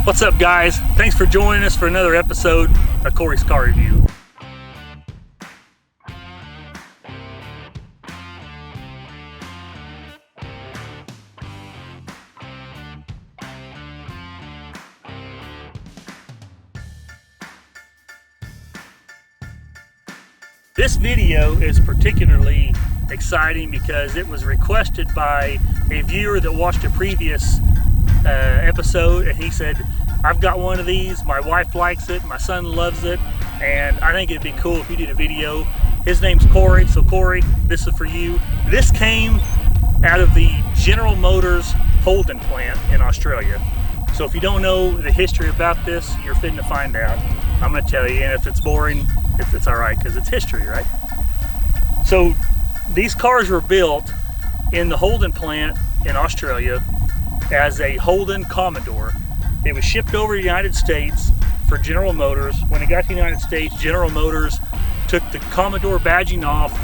What's up, guys? Thanks for joining us for another episode of Cory's Car Review. This video is particularly exciting because it was requested by a viewer that watched a previous episode, and he said, I've got one of these, my wife likes it, my son loves it, and I think it'd be cool if you did a video. His name's Cory, so Cory, this is for you. This came out of the General Motors Holden plant in Australia. So if you don't know the history about this, you're fitting to find out. I'm going to tell you, and if it's boring, it's all right, because it's history, right? So these cars were built in the Holden plant in Australia as a Holden Commodore. It was shipped over to the United States for General Motors. When it got to the United States, General Motors took the Commodore badging off,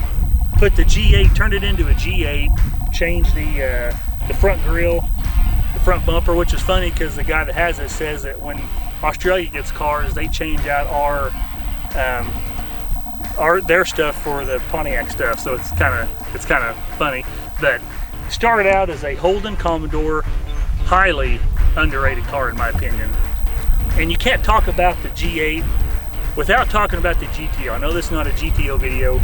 put the G8, turned it into a G8, changed the front grille, the front bumper, which is funny because the guy that has it says that when Australia gets cars, they change out their stuff for the Pontiac stuff, so it's kind of funny. But started out as a Holden Commodore, highly underrated car in my opinion. And you can't talk about the G8 without talking about the GTO. I know this is not a GTO video,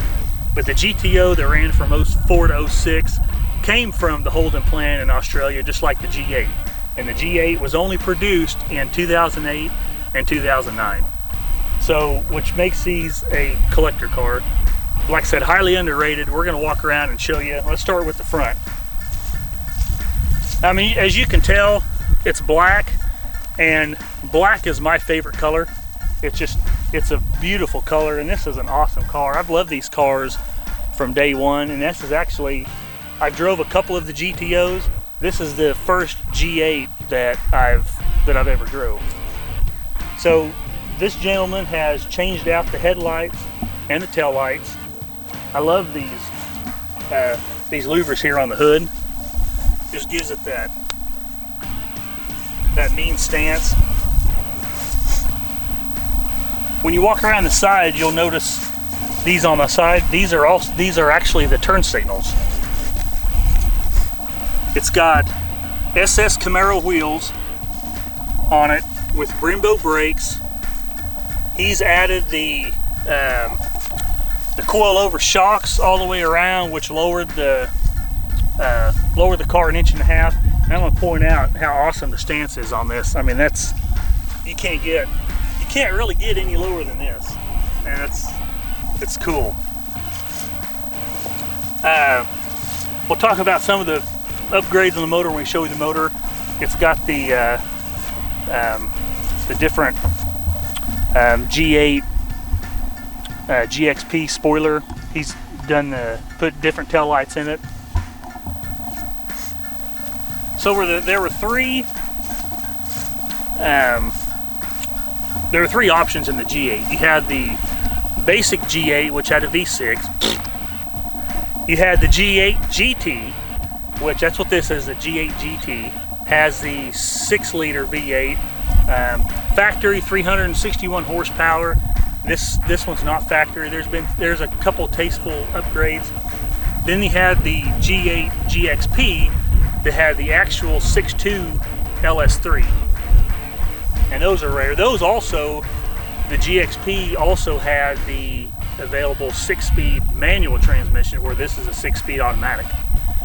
but the GTO that ran from 04 to 06 came from the Holden plant in Australia, just like the G8. And the G8 was only produced in 2008 and 2009. So, which makes these a collector car. Like I said, highly underrated. We're gonna walk around and show you. Let's start with the front. I mean, as you can tell, it's black, and black is my favorite color. It's a beautiful color, and this is an awesome car. I've loved these cars from day one, and this is actually, I drove a couple of the GTOs. This is the first G8 that I've ever drove. So this gentleman has changed out the headlights and the tail lights. I love these louvers here on the hood. Just gives it that mean stance. When you walk around the side, you'll notice these on the side. These are actually the turn signals. It's got SS Camaro wheels on it with Brembo brakes. He's added the coilover shocks all the way around, which lowered the car 1.5 inches. And I'm going to point out how awesome the stance is on this. I mean, you can't really get any lower than this, and it's cool. We'll talk about some of the upgrades on the motor when we show you the motor. It's got the different G8 GXP spoiler. He's put different tail lights in it. So there were three options in the G8. You had the basic G8, which had a V6. You had the G8 GT, which that's what this is, the G8 GT. Has the 6-liter V8, factory 361 horsepower. This one's not factory. There's a couple tasteful upgrades. Then you had the G8 GXP that had the actual 6.2 LS3, and those are rare. Those also, the GXP also had the available 6-speed manual transmission, where this is a 6-speed automatic.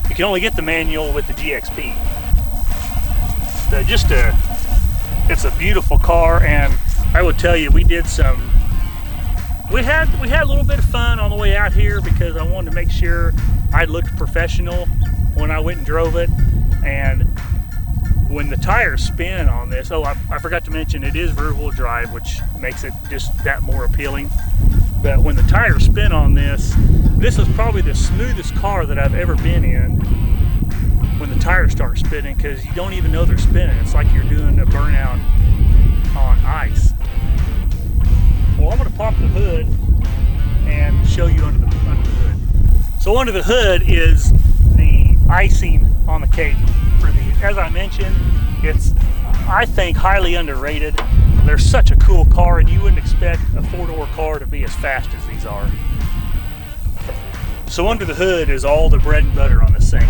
You can only get the manual with the GXP. It's a beautiful car, and I would tell you, we had a little bit of fun on the way out here because I wanted to make sure I looked professional when I went and drove it. And when the tires spin on this, I forgot to mention, it is rear wheel drive, which makes it just that more appealing. But when the tires spin on this is probably the smoothest car that I've ever been in when the tires start spinning, because you don't even know they're spinning. It's like you're doing a burnout on ice. Well, I'm going to pop the hood and show you under the hood. So under the hood is the icing on the cake. As I mentioned, I think, highly underrated. They're such a cool car, and you wouldn't expect a four-door car to be as fast as these are. So under the hood is all the bread and butter on this thing.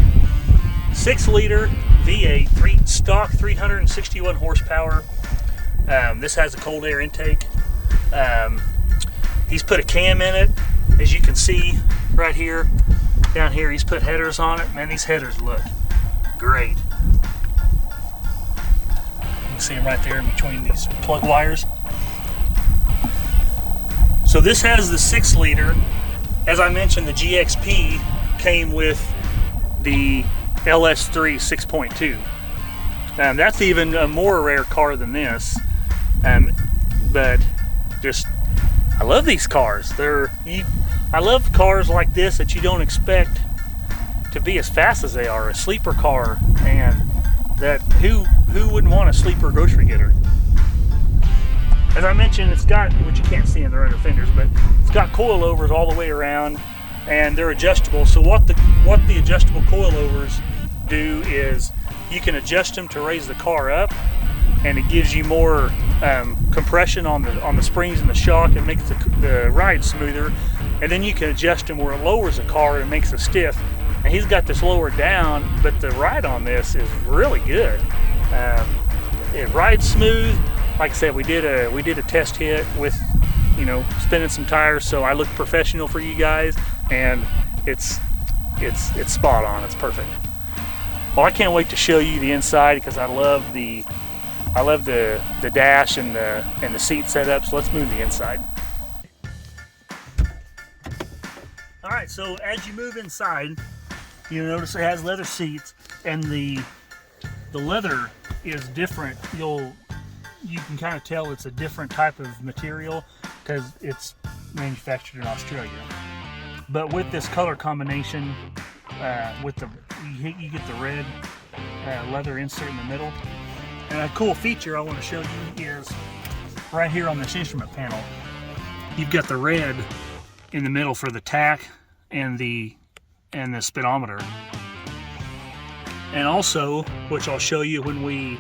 6-liter V8, stock 361 horsepower. This has a cold air intake. He's put a cam in it, as you can see right here. Down here, he's put headers on it. Man, these headers look great. You can see them right there in between these plug wires. So this has the 6-liter. As I mentioned, the GXP came with the LS3 6.2. That's even a more rare car than this. But just, I love these cars. I love cars like this that you don't expect to be as fast as they are. A sleeper car, and that who wouldn't want a sleeper grocery getter? As I mentioned, it's got, which you can't see in the rear fenders, but it's got coilovers all the way around, and they're adjustable. So what the adjustable coilovers do is you can adjust them to raise the car up, and it gives you more compression on the springs and the shock, and makes the ride smoother. And then you can adjust them where it lowers the car and makes it stiff. And he's got this lowered down, but the ride on this is really good. It rides smooth. Like I said, we did a test hit with, spinning some tires, so I look professional for you guys, and it's spot on. It's perfect. Well, I can't wait to show you the inside, because I love the dash and the seat setup. So let's move the inside. All right, so as you move inside, you'll notice it has leather seats, and the leather is different. You can kind of tell it's a different type of material because it's manufactured in Australia. But with this color combination, you get the red leather insert in the middle. And a cool feature I want to show you is right here on this instrument panel. You've got the red in the middle for the tach and the speedometer. And also, which I'll show you when we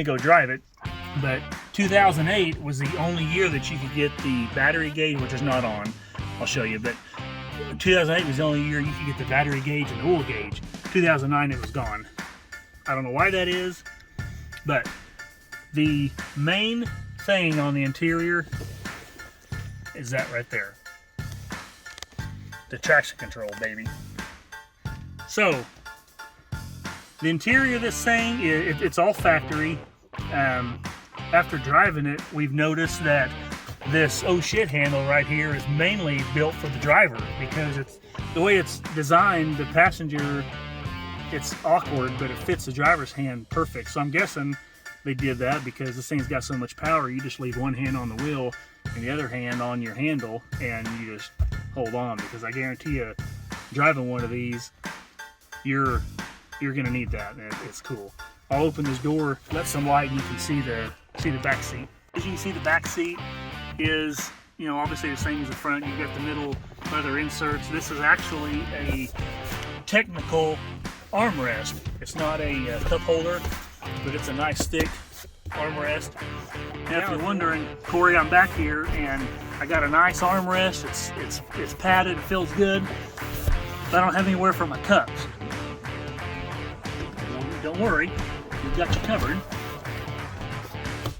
go drive it, but 2008 was the only year that you could get the battery gauge, which is not on. I'll show you, but 2008 was the only year you could get the battery gauge and oil gauge. 2009 it was gone. I don't know why that is, but the main thing on the interior is that right there. The traction control, baby. So, the interior of this thing, it's all factory. After driving it, we've noticed that this oh shit handle right here is mainly built for the driver, because it's the way it's designed. The passenger, it's awkward, but it fits the driver's hand perfect. So I'm guessing they did that because this thing's got so much power. You just leave one hand on the wheel and the other hand on your handle, and you just hold on, because I guarantee you, driving one of these, you're gonna need that. It's cool. I'll open this door, let some light, and you can see the back seat. As you can see, the back seat is, obviously the same as the front. You've got the middle leather inserts. This is actually a technical armrest. It's not a cup holder, but it's a nice thick armrest. Now, if you're wondering, Corey, I'm back here and I got a nice armrest. It's padded, it feels good, but I don't have anywhere for my cups. Don't worry, we've got you covered.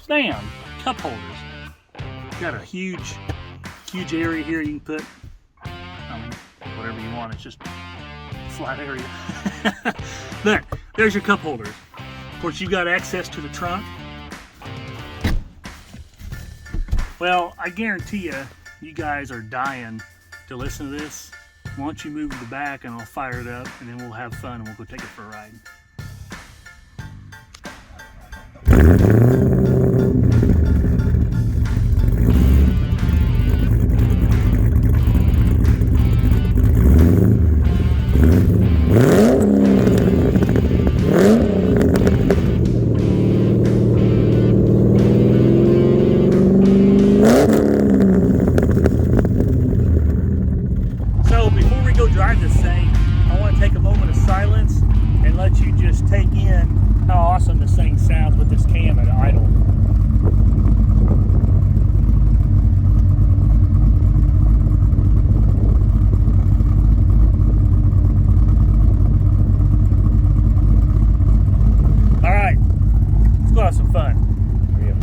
Bam! Cup holders. Got a huge area here you can put, whatever you want. It's just a flat area. There's your cup holders. Of course, you've got access to the trunk. Well, I guarantee you guys are dying to listen to this. Why don't you move to the back and I'll fire it up, and then we'll have fun and we'll go take it for a ride. So before we go drive this thing, I want to take a moment of silence and let you just take in how awesome this thing sounds with have some fun. Yeah.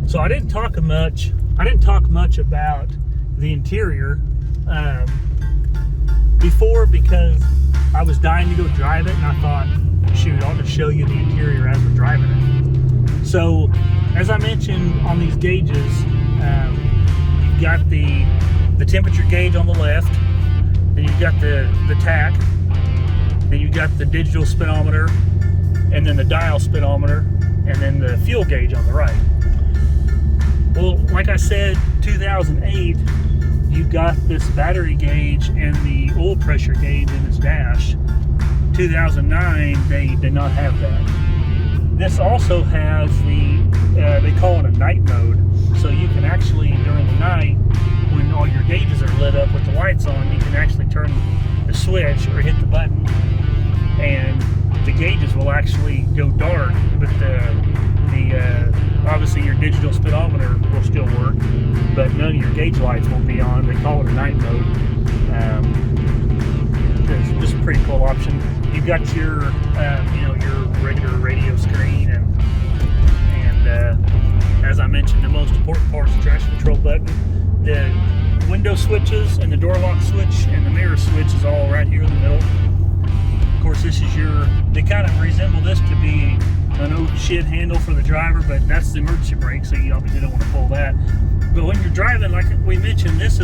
So I didn't talk much about the interior before, because I was dying to go drive it, and I thought, shoot, I'll just show you the interior as we're driving it. So, as I mentioned on these gauges, you've got the temperature gauge on the left, then you've got the tach, then you've got the digital speedometer, and then the dial speedometer, and then the fuel gauge on the right. Well, like I said, 2008, you've got this battery gauge and the oil pressure gauge in this dash. 2009, they did not have that. This also has they call it a night mode. So you can actually, during the night, when all your gauges are lit up with the lights on, you can actually turn the switch or hit the button, and the gauges will actually go dark, but obviously your digital speedometer will still work, but none of your gauge lights won't be on. They call it a night mode. It's just a pretty cool option. You've got your your regular radio screen, and as I mentioned, the most important part is the traction control button. The window switches and the door lock switch and the mirror switch is all right here in the middle. Of course, they kind of resemble this to be an old shit handle for the driver, but that's the emergency brake, so you obviously don't want to pull that. But when you're driving, like we mentioned, that's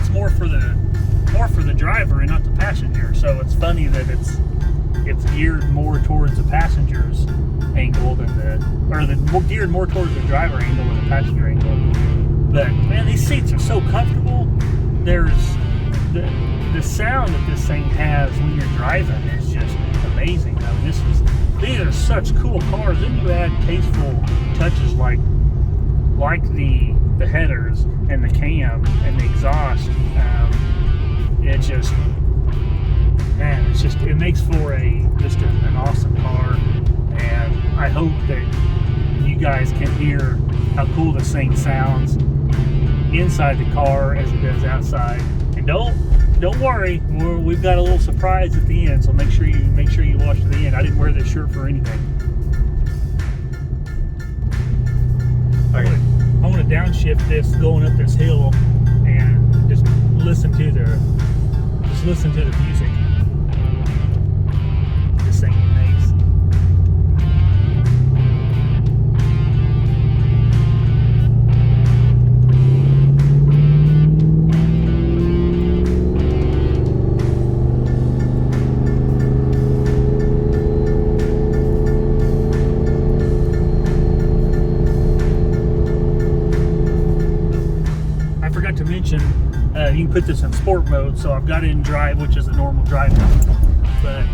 more for the driver and not the passenger. So it's funny that it's geared more towards the passenger's angle geared more towards the driver angle than the passenger angle. But man, these seats are so comfortable. There's the sound that this thing has when you're driving is just amazing. I mean, these are such cool cars. Then you add tasteful touches like the headers and the cam and the exhaust. It makes for an awesome car, and I hope that you guys can hear how cool this thing sounds inside the car as it does outside. And don't worry, we've got a little surprise at the end, so make sure you watch to the end. I didn't wear this shirt for anything. Okay. I want to downshift this going up this hill and just listen to the music. This thing makes. I forgot to mention, you can put this in sport mode, so I've got it in drive, which is a normal drive mode. But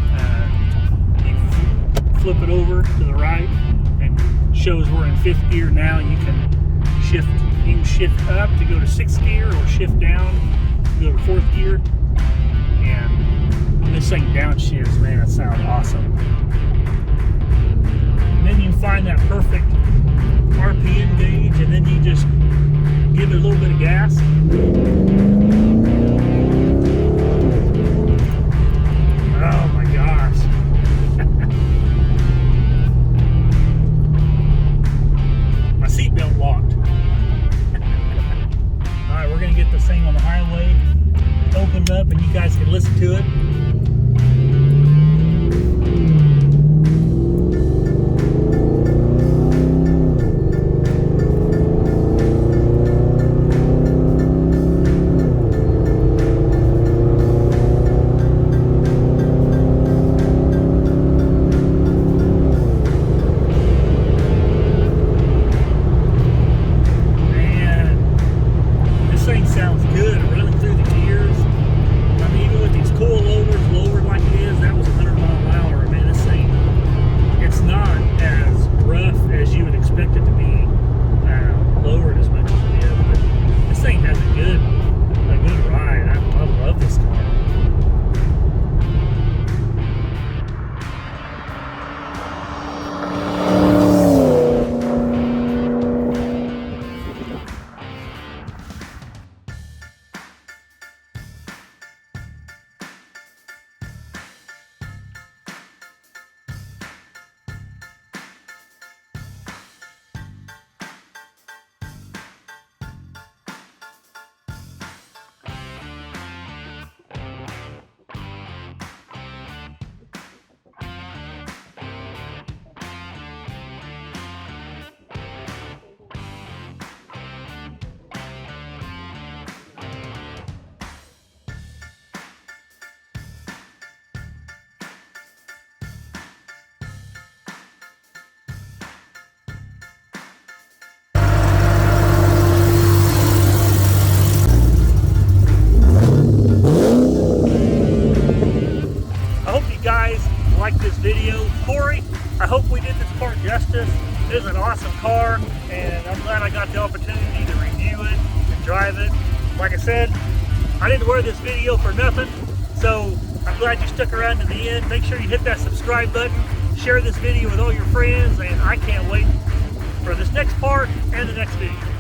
you flip it over to the right and shows we're in 5th gear now. You can shift up to go to 6th gear, or shift down to go to 4th gear. And this thing downshifts, man, it sounds awesome. And then you find that perfect RPM gauge, and then you just give it a little bit of gas. Oh my gosh. My seatbelt locked. Alright, we're going to get this thing on the highway opened up and you guys can listen to it. Sounds good running through the gears. I mean, even with these coil awesome car, and I'm glad I got the opportunity to review it and drive it. Like I said, I didn't wear this video for nothing, so I'm glad you stuck around to the end. Make sure you hit that subscribe button, share this video with all your friends, and I can't wait for this next part and the next video.